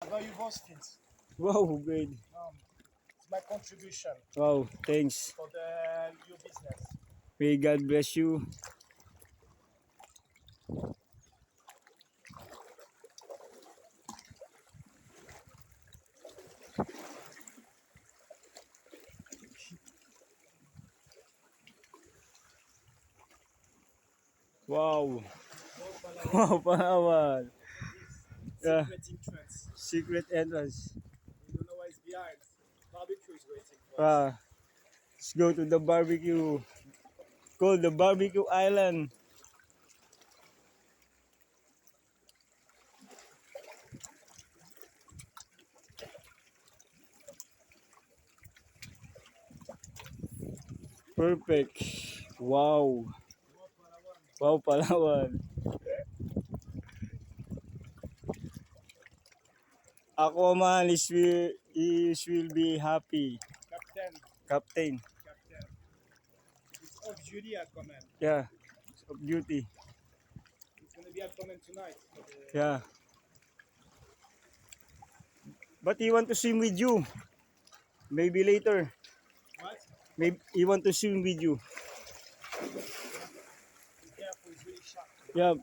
Valuable skills. Wow, great. It's my contribution Wow, thanks. for the new business. May God bless you. Wow. Wow, Palawan. Yeah, Secret entrance. secret entrance. You don't know what is behind. Barbecue is waiting for us. Let's go to the barbecue. Called the Barbecue Island. Perfect. Wow. Wow, Palawan. Aquaman will be happy. Captain. Captain. Captain. It's off duty at command. Yeah. Of duty. It's gonna be at command tonight. Yeah. But he want to swim with you. Maybe later. What? Maybe he want to swim with you. Be careful, it's really sharp. Yeah.